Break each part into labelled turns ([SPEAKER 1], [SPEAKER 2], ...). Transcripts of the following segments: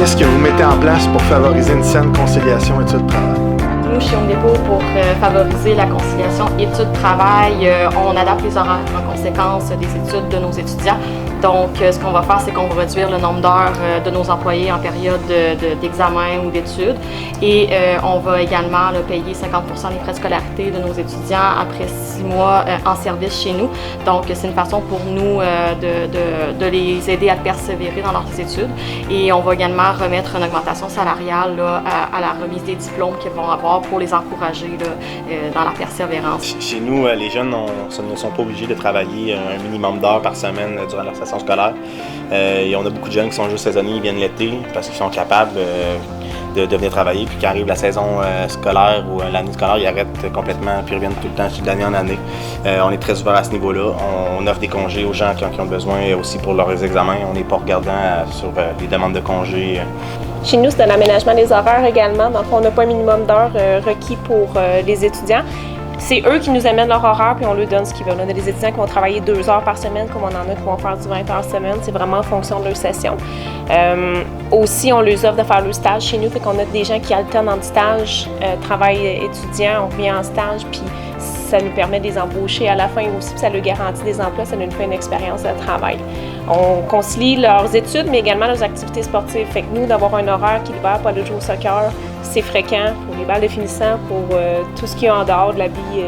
[SPEAKER 1] Qu'est-ce que vous mettez en place pour favoriser une saine conciliation études-travail?
[SPEAKER 2] Nous, chez Home Depot, pour favoriser la conciliation études-travail, on adapte les horaires en conséquence des études de nos étudiants. Donc, ce qu'on va faire, c'est qu'on va réduire le nombre d'heures de nos employés en période d'examen ou d'études. Et on va également payer 50% des frais de scolarité de nos étudiants après 6 mois en service chez nous. Donc, c'est une façon pour nous de les aider à persévérer dans leurs études. Et on va également remettre une augmentation salariale à la remise des diplômes qu'ils vont avoir pour les encourager dans la persévérance.
[SPEAKER 3] Chez nous, les jeunes ne sont pas obligés de travailler un minimum d'heures par semaine durant leur session scolaire. Et on a beaucoup de jeunes qui sont juste saisonniers, ils viennent l'été parce qu'ils sont capables de venir travailler. Puis quand arrive la saison scolaire ou l'année scolaire, ils arrêtent complètement puis ils reviennent tout le temps d'année en année. On est très ouvert à ce niveau-là. On offre des congés aux gens qui ont besoin aussi pour leurs examens. On n'est pas regardant sur les demandes de congés.
[SPEAKER 4] Chez nous, c'est de l'aménagement des horaires également. Donc, on n'a pas un minimum d'heures requis pour les étudiants. C'est eux qui nous amènent leur horaire puis on leur donne ce qu'ils veulent. On a des étudiants qui vont travailler 2 heures par semaine, comme on en a qui vont faire du 20 heures semaine. C'est vraiment en fonction de leur session. Aussi, on leur offre de faire leur stage chez nous. Fait qu'on a des gens qui alternent entre stage, travail étudiant, on revient en stage, puis ça nous permet de les embaucher à la fin aussi, puis ça leur garantit des emplois, ça nous fait une expérience de travail. On concilie leurs études, mais également leurs activités sportives. Fait que nous, d'avoir un horaire qui libère pas le jouer au soccer, c'est fréquent pour les balles de finissant, pour tout ce qui est en dehors de la vie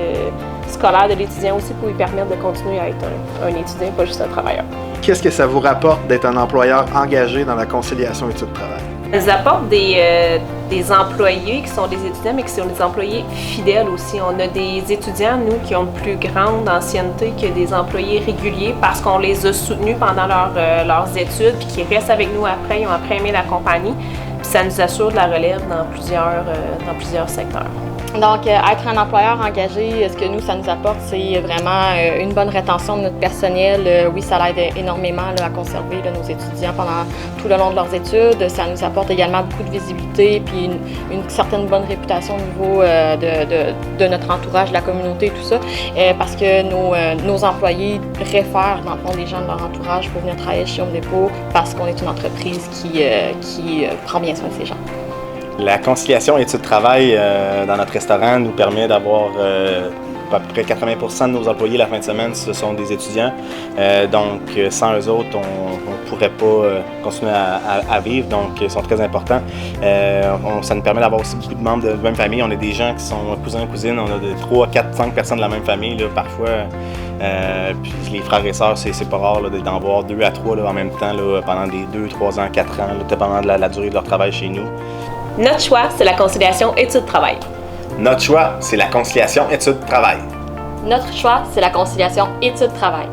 [SPEAKER 4] scolaire de l'étudiant aussi, pour lui permettre de continuer à être un étudiant, pas juste un travailleur.
[SPEAKER 1] Qu'est-ce que ça vous rapporte d'être un employeur engagé dans la conciliation études-travail?
[SPEAKER 4] Elles apportent des employés qui sont des étudiants, mais qui sont des employés fidèles aussi. On a des étudiants, nous, qui ont une plus grande ancienneté que des employés réguliers parce qu'on les a soutenus pendant leurs études, puis qui restent avec nous après, ils ont après aimé la compagnie. Puis ça nous assure de la relève dans plusieurs secteurs.
[SPEAKER 2] Donc, être un employeur engagé, ce que nous, ça nous apporte, c'est vraiment une bonne rétention de notre personnel. Oui, ça l'aide énormément à conserver nos étudiants pendant tout le long de leurs études. Ça nous apporte également beaucoup de visibilité puis une certaine bonne réputation au niveau de notre entourage, de la communauté et tout ça, parce que nos employés réfèrent, dans le fond, des gens de leur entourage pour venir travailler chez Home Depot parce qu'on est une entreprise qui prend bien soin de ces gens.
[SPEAKER 3] La conciliation études-travail dans notre restaurant nous permet d'avoir à peu près 80% de nos employés la fin de semaine, ce sont des étudiants. Donc, sans eux autres, on ne pourrait pas continuer à vivre. Donc, ils sont très importants. Ça nous permet d'avoir aussi beaucoup de membres de la même famille. On a des gens qui sont cousins, cousines. On a de 3, 4, 5 personnes de la même famille, là, parfois. Puis les frères et sœurs, c'est pas rare d'en voir 2 à 3 en même temps là, pendant des 2, 3 ans, 4 ans, dépendamment de la durée de leur travail chez nous.
[SPEAKER 4] Notre choix, c'est la conciliation études-travail.
[SPEAKER 3] Notre choix, c'est la conciliation études-travail.
[SPEAKER 2] Notre choix, c'est la conciliation études-travail.